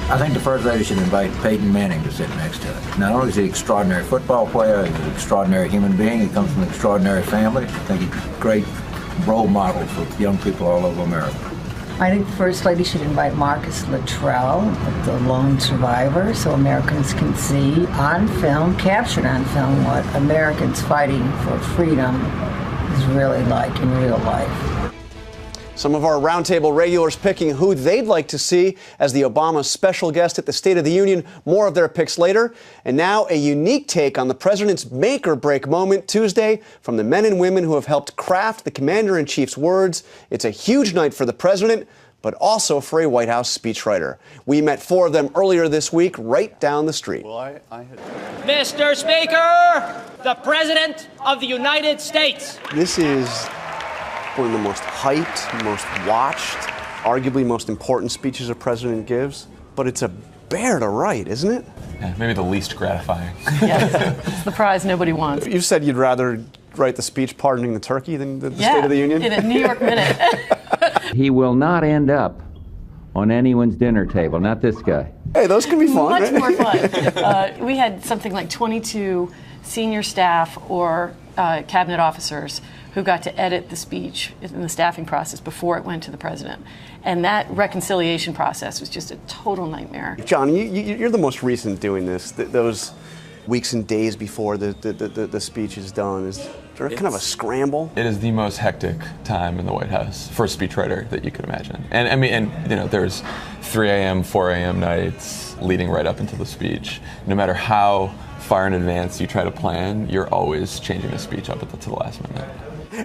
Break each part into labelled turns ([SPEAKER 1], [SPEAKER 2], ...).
[SPEAKER 1] I think the First Lady should invite Peyton Manning to sit next to her. Not only is he an extraordinary football player, he's an extraordinary human being, he comes from an extraordinary family. I think he's a great role model for young people all over America.
[SPEAKER 2] I think the First Lady should invite Marcus Luttrell, the lone survivor, so Americans can see on film, captured on film, what Americans fighting for freedom is really like in real life.
[SPEAKER 3] Some of our roundtable regulars picking who they'd like to see as the Obama special guest at the State of the Union. More of their picks later. And now a unique take on the president's make-or-break moment Tuesday from the men and women who have helped craft the commander-in-chief's words. It's a huge night for the president, but also for a White House speechwriter. We met 4 of them earlier this week right down the street.
[SPEAKER 4] Mr. Speaker, the President of the United States.
[SPEAKER 3] This is one of the most hyped, most watched, arguably most important speeches a president gives, but it's a bear to write, isn't it?
[SPEAKER 5] Yeah, maybe the least gratifying.
[SPEAKER 6] Yes, it's the prize nobody wants.
[SPEAKER 3] You said you'd rather write the speech pardoning the turkey than the State of the Union?
[SPEAKER 6] In a New York Minute.
[SPEAKER 7] He will not end up on anyone's dinner table, not this guy.
[SPEAKER 3] Hey, those can be fun.
[SPEAKER 6] Much more fun. We had something like 22 senior staff or cabinet officers who got to edit the speech in the staffing process before it went to the president. And that reconciliation process was just a total nightmare.
[SPEAKER 3] John, you're the most recent doing this. Those weeks and days before the speech is done, is there kind of a scramble?
[SPEAKER 5] It is the most hectic time in the White House for a speechwriter that you could imagine. And I mean, you know, there's 3 a.m., 4 a.m. nights leading right up into the speech. No matter how far in advance you try to plan, you're always changing the speech up to the last minute.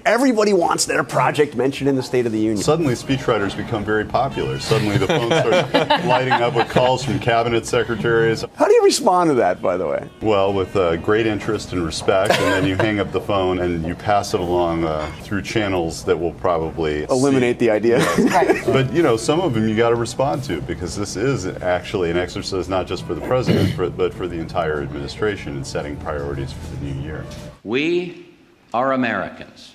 [SPEAKER 3] Everybody wants their project mentioned in the State of the Union.
[SPEAKER 8] Suddenly speechwriters become very popular. Suddenly the phones start lighting up with calls from cabinet secretaries.
[SPEAKER 3] How do you respond to that, by the way?
[SPEAKER 8] Well, with great interest and respect, and then you hang up the phone and you pass it along through channels that will probably
[SPEAKER 3] eliminate the idea.
[SPEAKER 8] Right. But you know, some of them you got to respond to, because this is actually an exercise not just for the president, but for the entire administration in setting priorities for the new year.
[SPEAKER 9] We are Americans.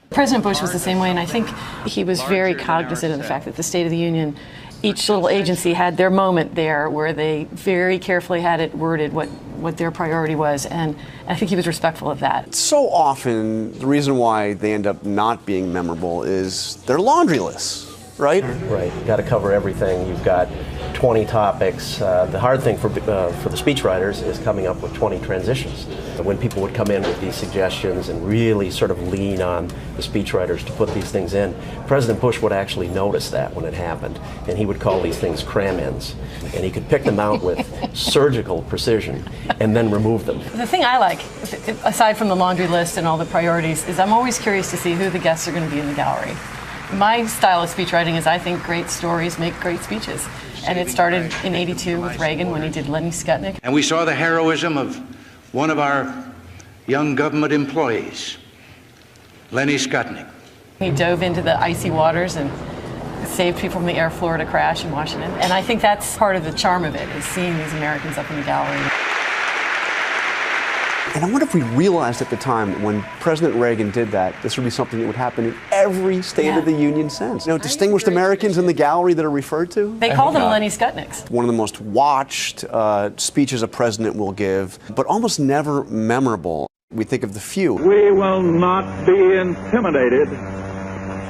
[SPEAKER 6] President Bush was the same way, and I think he was very cognizant of the fact that the State of the Union, each little agency had their moment there where they very carefully had it worded what their priority was, and I think he was respectful of that.
[SPEAKER 3] So often, the reason why they end up not being memorable is they're laundry lists, right?
[SPEAKER 10] Right, you got to cover everything. You've got 20 topics. The hard thing for the speechwriters is coming up with 20 transitions. When people would come in with these suggestions and really sort of lean on the speechwriters to put these things in, President Bush would actually notice that when it happened, and he would call these things cram-ins. And he could pick them out with surgical precision and then remove them.
[SPEAKER 6] The thing I like, aside from the laundry list and all the priorities, is I'm always curious to see who the guests are going to be in the gallery. My style of speechwriting is I think great stories make great speeches. And it started in '82 with Reagan when he did Lenny Skutnik.
[SPEAKER 9] And we saw the heroism of one of our young government employees, Lenny Skutnik.
[SPEAKER 6] He dove into the icy waters and saved people from the Air Florida crash in Washington. And I think that's part of the charm of it, is seeing these Americans up in the gallery.
[SPEAKER 3] And I wonder if we realized at the time that when President Reagan did that, this would be something that would happen in every State of the Union since. You know, distinguished Americans in the gallery that are referred to.
[SPEAKER 6] They call them Lenny Skutniks.
[SPEAKER 3] One of the most watched speeches a president will give, but almost never memorable. We think of the few.
[SPEAKER 11] We will not be intimidated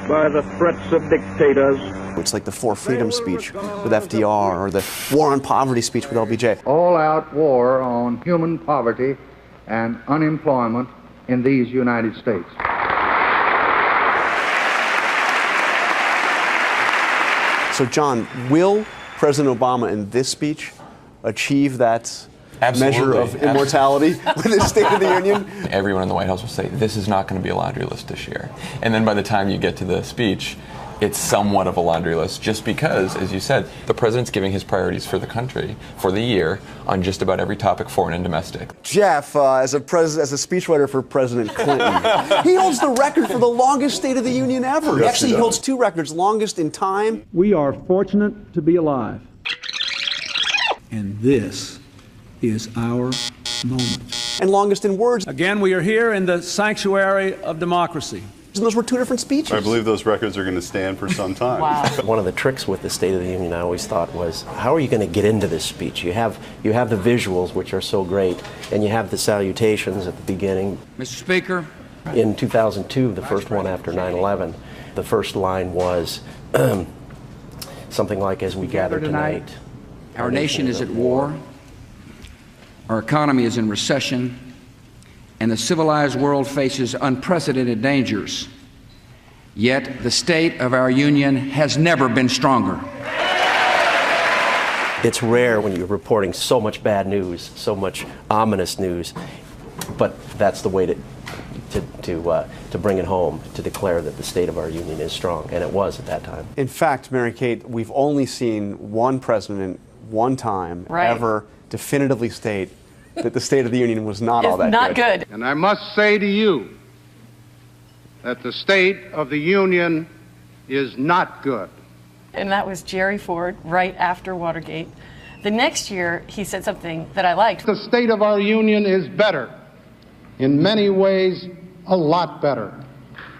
[SPEAKER 11] by the threats of dictators.
[SPEAKER 3] It's like the Four Freedoms speech with FDR, or the War on Poverty speech with LBJ.
[SPEAKER 12] All-out war on human poverty and unemployment in these United States.
[SPEAKER 3] So, John, will President Obama in this speech achieve that measure of immortality with his State of the Union?
[SPEAKER 5] Everyone in the White House will say, this is not going to be a laundry list this year. And then by the time you get to the speech, it's somewhat of a laundry list, just because, as you said, the president's giving his priorities for the country, for the year, on just about every topic, foreign and domestic.
[SPEAKER 3] Jeff, as a speechwriter for President Clinton, he holds the record for the longest State of the Union ever.
[SPEAKER 8] Yes,
[SPEAKER 3] Actually, he holds 2 records, longest in time.
[SPEAKER 13] We are fortunate to be alive. And this is our moment.
[SPEAKER 3] And longest in words.
[SPEAKER 13] Again, we are here in the sanctuary of democracy.
[SPEAKER 3] And those were two different speeches.
[SPEAKER 8] I believe those records are going to stand for some time.
[SPEAKER 6] Wow.
[SPEAKER 10] One of the tricks with the State of the Union, I always thought, was how are you going to get into this speech? You have the visuals, which are so great, and you have the salutations at the beginning.
[SPEAKER 14] Mr. Speaker.
[SPEAKER 10] In 2002, the first one after 9/11, the first line was something like, as we gather tonight.
[SPEAKER 14] Our nation is at war. Our economy is in recession. And the civilized world faces unprecedented dangers. Yet the state of our union has never been stronger.
[SPEAKER 10] It's rare when you're reporting so much bad news, so much ominous news, but that's the way to bring it home, to declare that the state of our union is strong, and it was at that time.
[SPEAKER 3] In fact, Mary Kate, we've only seen one president, one time, ever definitively state that the State of the Union was not all that
[SPEAKER 6] not good.
[SPEAKER 12] And I must say to you that the State of the Union is not good.
[SPEAKER 6] And that was Jerry Ford right after Watergate. The next year, he said something that I liked.
[SPEAKER 12] The state of our union is better. In many ways, a lot better.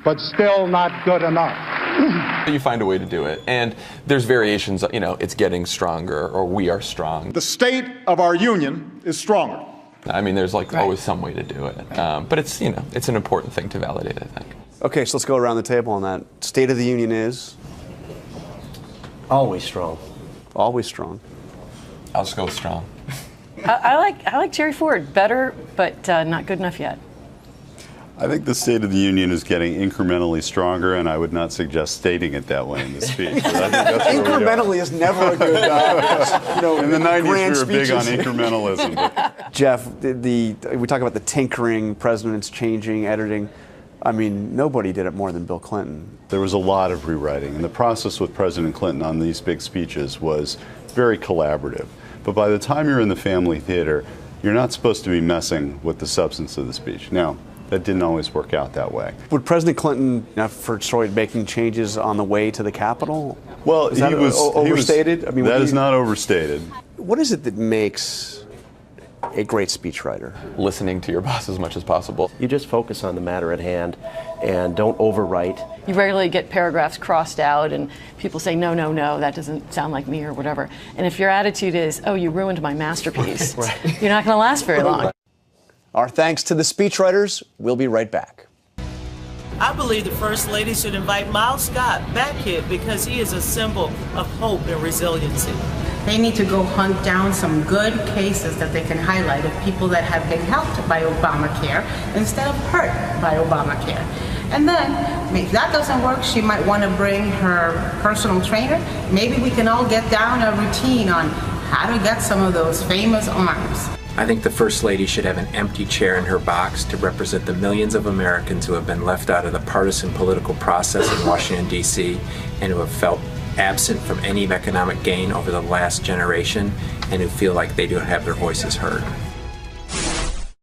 [SPEAKER 12] But still not good enough.
[SPEAKER 5] You find a way to do it. And there's variations, you know, it's getting stronger or we are strong.
[SPEAKER 15] The state of our union is stronger.
[SPEAKER 5] I mean, there's like always some way to do it. But it's, you know, it's an important thing to validate, I think.
[SPEAKER 3] Okay, so let's go around the table on that. State of the Union is?
[SPEAKER 10] Always strong.
[SPEAKER 3] Always strong.
[SPEAKER 5] I'll just go with strong.
[SPEAKER 6] I like Jerry Ford. Better, but not good enough yet.
[SPEAKER 8] I think the State of the Union is getting incrementally stronger, and I would not suggest stating it that way in the speech. But I think that's
[SPEAKER 3] incrementally is never a good, you know,
[SPEAKER 8] in the 90s we were
[SPEAKER 3] speeches.
[SPEAKER 8] big on incrementalism. But.
[SPEAKER 3] Jeff, we talk about the tinkering, presidents changing, editing. I mean, nobody did it more than Bill Clinton.
[SPEAKER 8] There was a lot of rewriting, and the process with President Clinton on these big speeches was very collaborative. But by the time you're in the family theater, you're not supposed to be messing with the substance of the speech. Now, that didn't always work out that way.
[SPEAKER 3] Would President Clinton have started making changes on the way to the Capitol?
[SPEAKER 8] Well,
[SPEAKER 3] he was overstated.
[SPEAKER 8] I mean, that is not overstated.
[SPEAKER 3] What is it that makes a great speechwriter?
[SPEAKER 5] Listening to your boss as much as possible.
[SPEAKER 10] You just focus on the matter at hand and don't overwrite.
[SPEAKER 6] You regularly get paragraphs crossed out and people say, no, no, no, that doesn't sound like me or whatever. And if your attitude is, oh, you ruined my masterpiece, you're not going to last very long.
[SPEAKER 3] Our thanks to the speechwriters. We'll be right back.
[SPEAKER 16] I believe the First Lady should invite Miles Scott back here because he is a symbol of hope and resiliency.
[SPEAKER 17] They need to go hunt down some good cases that they can highlight of people that have been helped by Obamacare instead of hurt by Obamacare. And then, if that doesn't work, she might want to bring her personal trainer. Maybe we can all get down a routine on how to get some of those famous arms.
[SPEAKER 18] I think the First Lady should have an empty chair in her box to represent the millions of Americans who have been left out of the partisan political process in Washington, D.C., and who have felt absent from any economic gain over the last generation, and who feel like they don't have their voices heard.